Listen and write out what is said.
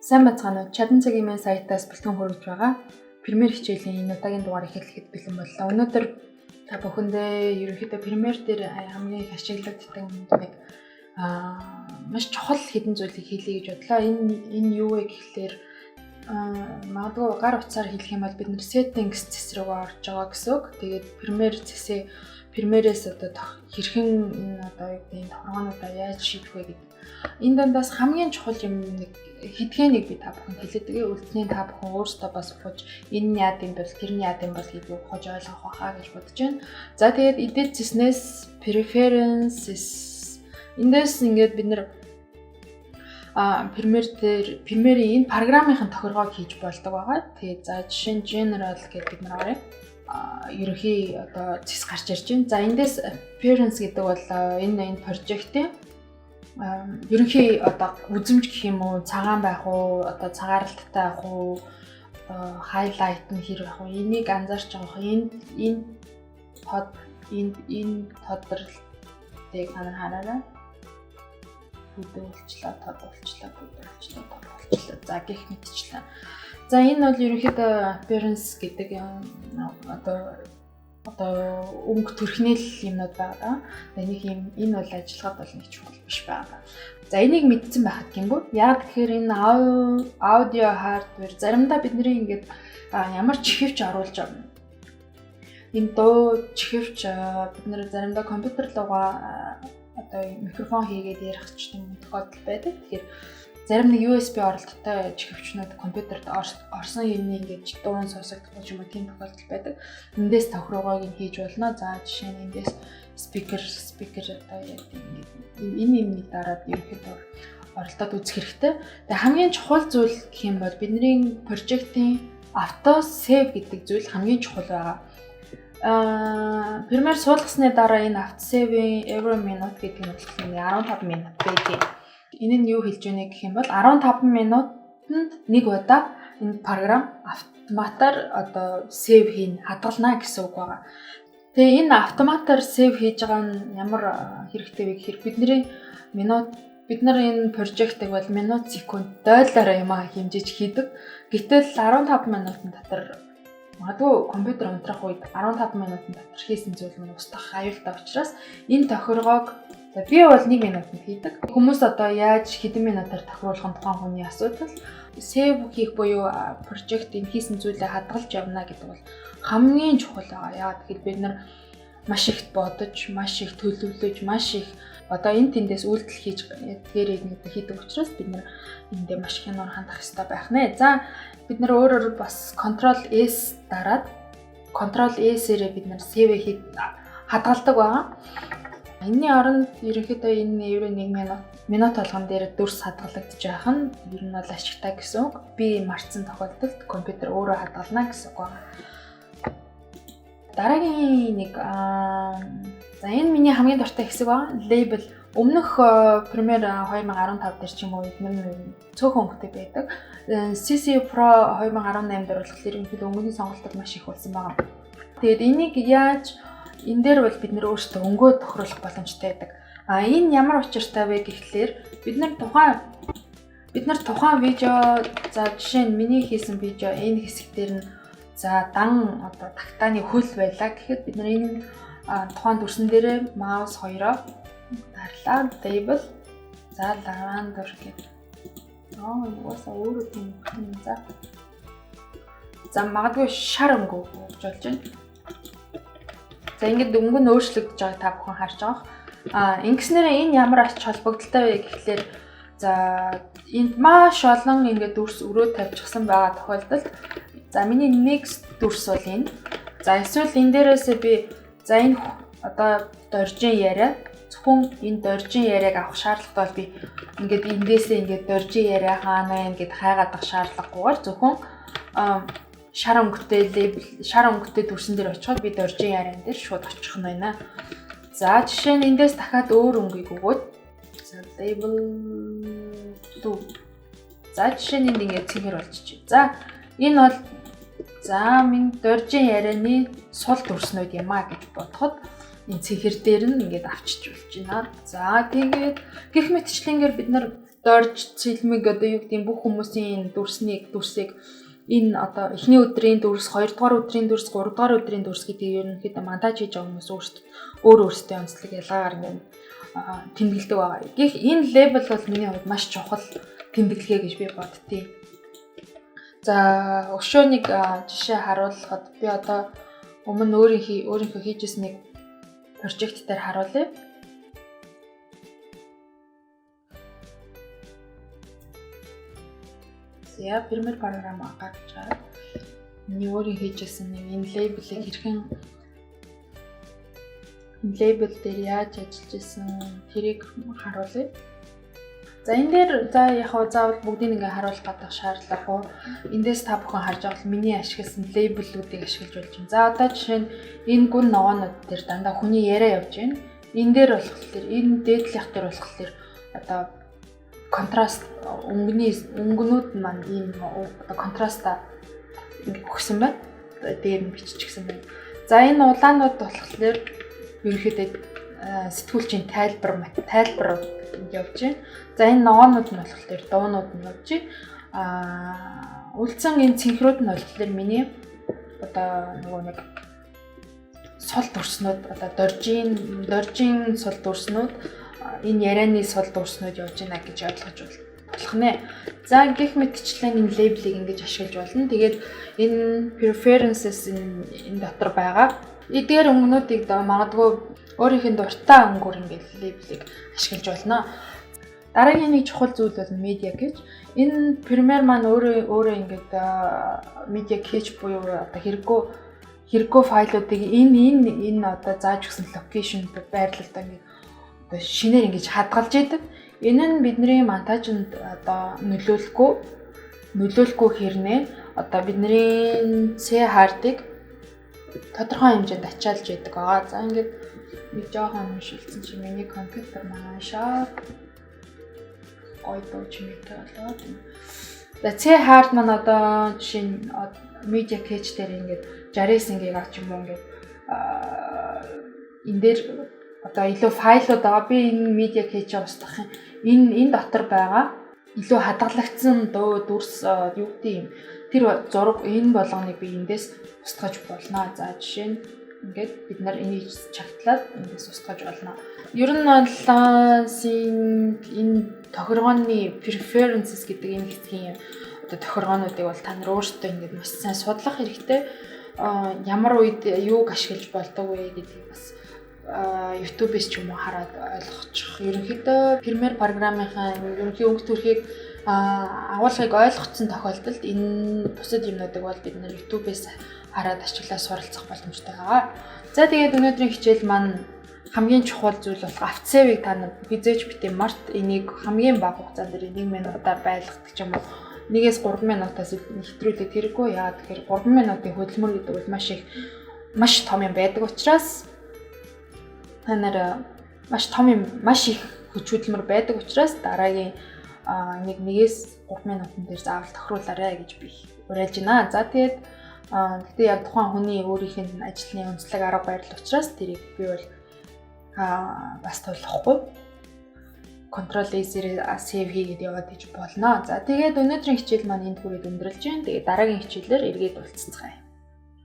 Сайн бацгаана уу? Чадан цагийн маань сайтаас бэлтгэн хүргэж байгаа Премьер хичээлийн энэ удаагийн дугаар эхлэхэд бэлэн боллоо. Өнөөдөр та бүхэндээ ерөнхийдөө Премьер дээр хамгийн их ашиглагддаг нэг маш чухал хэдэн зүйлийг хэлье гэж бодлоо. Энэ юу вэ гэхлээр магадгүй гар утсаар хэлэх юм бол бид нэр settings зэс рүү орж байгаа гэсэн үг. Тэгээд Премьерээс одоо хэрхэн одоо энэ тохиргоонуудаа яаж шийдэх вэ гэдэг. Энэ дундаас хамгийн чухал юм нэг хэдгээнийг би та бүхэнд хэлээдгээ. Үлдний та бүхэн өөрсдөө бас ухаж энэ яад юм бол тэр нь яад юм бол гэдгийг ухаж ойлгох байхаа гэж бодож байна. За тэгээд эдгээр зэснээс preferences эндээс ингээд бид нэр Премьерийн энэ программын тохиргоог хийж болдог байгаа. Тэгээд за жишээ нь general гэдэг бид нар авъя. Ерөнхий одоо зэс гарч ирж байна. За эндээс appearance гэдэг бол энэ project-ийн ерөнхий одоо үзэмж гэх юм уу, цагаан байх уу, одоо цагаарлалттай байх уу, highlight нь хэр байх уу, энийг анзаарч байгаа. Энэ тодорлтыг танаар хараарай. Тодорчлаа. За гэх мэтчлээ. За энэ бол ерөнхийдөө appearance гэдэг одоо өнгө төрхнөл юмнууд байгаа. Энэ бол ажиллагаад бол нэг чухал биш байгаа. За энийг мэдсэн байхад гэмбүү. Яг тэгэхээр энэ аудио хардвер заримдаа бидний ингээд ямар чихвч оруулж байгаа. Энэ дуу чихвч бид нэр заримдаа компьютер руугаа одоо микрофон хийгээд ярих ч юм тохиолдол байдаг. Тэгэхээр зарим нэг USB оролттой чихвчнүүд компьютерт орсон юм ингээд дуун сонсогдох юм тийм тохиолдол байдаг. Эндээс тохиргоог нь хийж болно. За жишээ нь эндээс speaker одоо яг энэ юмны дараад ерөөхдөө оролдоод үзэх хэрэгтэй. Тэгээ хамгийн чухал зүйл гэх юм бол бидний project-ийн auto save гэдэг зүйл хамгийн чухал байгаа. Премьер суулгасны дараа энэ auto save-ийн every minute гэдэг нь 15 минут байдаг. Энэ нь юу хэлж байна гэх юм бол 15 минутанд нэг удаа энэ програм автоматар одоо save хийн хадгална гэсэн үг байна. Тэгээ энэ автоматар save хийж байгаа нь ямар хэрэгтэй вэ гэхээр бид нар энэ project-ыг бол минут секунд дойлоор юм хэмжиж хийдэг. Гэтэл 15 минутын дотор магадгүй компьютер унтрах үед 15 минутын дотор хийсэн зүйл нь устгах аюултай учраас энэ тохиргоог би бол 1 минутанд хийдэг. Хүмүүс одоо яаж хэдэн минутаар тохируулах нь тухайн хүний асуудал. Save хийх буюу project-ийн хийсэн зүйлээ хадгалж явна гэдэг бол хамгийн чухал байгаа. Яагаад гэвэл бид нар маш их бодож, маш их төлөвлөж, маш их одоо энэ тэндээс үйлдэл хийж эдгээрийг хийдэг учраас бид нар эндээ маш хянаар хандах хэрэгтэй байх нэ. За бид нар өөрөөр бас Ctrl S дараад Ctrl S-ээрээ бид нар save хадгалдаг байгаа. Энэний оронд ерөнхийдөө энэ евро 1 минут болгон дээр дүрс хадгалагдаж байх нь ер нь бол ашигтай гэсэн үг. Би мартсан тохиолдолд компьютер өөрөө хадгална гэсэн үг байна. Дараагийн нэг за энэ миний хамгийн дуртай хэсэг байна. Label. Өмнөх Premiere 2015 дээр ч юм уу эдгээр цөөхөн өнгөтэй байдаг. CC Pro 2018 дээр болохоор ерөнхийдөө өнгөний сонголтод маш их болсон байна. Тэгээд энийг яаж энэ дээр бол бид нэр өөрсдөө өнгөө тохируулах боломжтой байдаг. Энэ ямар учиртай вэ гэхлээр бид нар тухайн видео за жишээ нь миний хийсэн видео энэ хэсэг дээр нь за дан одоо тагтааны хөл байлаа гэхэд бид нар энэ тухайн дүрсэн дээрээ маус хоёроо дарлаа label за lavender гэдэг. Уусаа өөрөө тийм юм за. За магадгүй шар өнгө гэж болж байна. За ингээд өнгө нь өөрчлөгдөж байгааг та бүхэн харж байгаа. Ингэснээрээ энэ ямар ач холбогдолтой вэ гэхлээр за энд маш олон ингээд дүрс өрөө тавьчихсан байгаа тохиолдолд за миний next дүрс бол энэ. За эсвэл энэ дээрээсээ би за энэ одоо доржин яриа зөвхөн энэ доржин яриаг авах шаардлагатай бол би ингээд эндээсээ ингээд доржин яриа хаана ингээд хайгаад авах шаардлагагүйгээр зөвхөн шар өнгөтэй дүрсэн дээр очиход би доржин яриан дээр шууд очих нь байна. За жишээ нь эндээс дахиад өөр өнгөийг өгөөд за label 2. За жишээ нь ингээд цэгэр болчихжээ. За энэ бол за минь доржин ярианы сул дүрснүүд юм а гэж бодоход энэ цэгэр дээр нь ингээд авчиж болж байна. За тэгээд гэх мэтчлэнгээр бид нар дорж цэлмэг одоо юу гэдэг бүх хүмүүсийн дүрсийг энэ одоо эхний өдрийн дүрс, 2 дугаар өдрийн дүрс, 3 дугаар өдрийн дүрс гэдэг ерөнхийдөө монтаж хийж байгаа хүмүүс өөрсдөө онцлог ялгаагаар ингээд тэмдэглэдэг байгаа. Энэ левел бол миний хувьд маш чухал тэмдэглэгээ гэж би боддتي. За өшөө нэг жишээ харуулхад би одоо өмнө өөрийнхөө хийжсэн нэг прожект дээр харуулъя. Я пример програм гаргаж байгаа. Миний өөрийн хийжсэн нэг энэ лейблийг хэрхэн лейбл дээр яаж ажиллаж исэн тэрийг харуулъя. За энэ дээр яг заавал бүгдийг ингээ харуулах гэдэг шаардлагагүй. Эндээс та бүхэн харж байгаа бол миний ашигласан лейблүүдийг ашиглаж болж байна. За одоо жишээ нь энэ гүн ногоонууд дээр дандаа хүний яриа явж байна. Энэ дээр болохоор энэ дээдлийнх дээр болохоор одоо контраст өнгөнүүд маань ийм контраста өгсөн байна. Дээр нь биччихсэн байна. За энэ улаанууд болохоор ерөнхийдөө сэтгүүлчийн тайлбар явж байна. За энэ ногоонууд нь болохоор дуунууд нь явж байна. Үлдсэн энэ цэнхрүүд нь болохоор миний одоо нөгөө нэг сул дүрснүүд одоо доржийн сул дүрснүүд энэ ярианы сул дүрснүүд явж байна гэж ойлгож болох нэ. За гэх мэтчлэн энэ лейблийг ингэж ашиглаж болно. Тэгээд энэ preferences энэ дотор байгаа. Эдгээр өнгөнүүдийг магадгүй өөрийнх нь дуртай өнгөөр ингэж лейблийг ашиглаж болно. Дараагийн нэг чухал зүйл бол медиа гэж. Энэ Premiere маань өөрөө ингэж медиа кэч буюу одоо хэрэггүй файлуудыг энэ одоо зааж өгсөн локейшн байрлалд ингэ одоо шинээр ингэж хадгалж идэг. Энэ нь бидний монтажинд одоо нөлөөлөхгүй хэрнээ одоо бидний C хардыг тодорхой хэмжээнд ачаалж идэг байгаа. За ингээд нэг жоохон шилжсэн чи миний компьютер маашаа ойдооч мэт болоод. За C hard маань одоо жишээ нь media cache дээр ингээд 69 гигабайт ч юм уу ингээд энэ дээр одоо илүү файлууд байгаа. Би энэ media cache-ийг устгах юм. Энэ дотор байгаа илүү хадгалагдсан дүрс юу гэдэг юм. Тэр зураг энэ болгоныг би эндээс устгаж болно. За жишээ нь ингээд бид нар энийг чагтлаад эндээс устгаж болно. Ер нь бол энэ тохиргооны preferences гэдэг энэ хэсгийн одоо тохиргоонуудыг бол та нар өөрсдөө ингээд маш сайн судлах хэрэгтэй. Ямар үед юуг ашиглаж болдог вэ гэдгийг бас YouTube-ээс ч юм уу хараад ойлгочих. Ерөнхийдөө Premiere програмынхаа ерөнхий өнгө төрхийг агуулгыг ойлгоцсон тохиолдолд энэ бусад юмнуудыг бол бид нэр YouTube-ээс хараад ашиглаад суралцах боломжтой байгаа. За тэгээд өнөөдрийн хичээл маань хамгийн чухал зүйл бол After Save-ийг та нар хизээж битээ март энийг хамгийн бага хугацаанд 1 минутаар байлгадаг ч юм уу 1-3 минутаас нэвтрүүлээд хэрэггүй. Яагаад тэгэхээр 3 минутын хөдөлмөр гэдэг бол маш том юм байдаг учраас та нар маш их хүч хөдөлмөр байдаг учраас дараагийн 1-3 минутын дээр заавал тохируулаарай гэж би уриалж байна. За тэгээд гэхдээ яг тухайн хүний өөрийнх нь ажлын онцлог арга барил учраас тэрийг би бол бас тулахгүй Ctrl+A save хийгээд яваад иж болно. За тэгээд өнөөдрийн хичээл маань энд хүрээд өндөрлж байна. Тэгээд дараагийн хичээлээр эргээд уулзцгаая.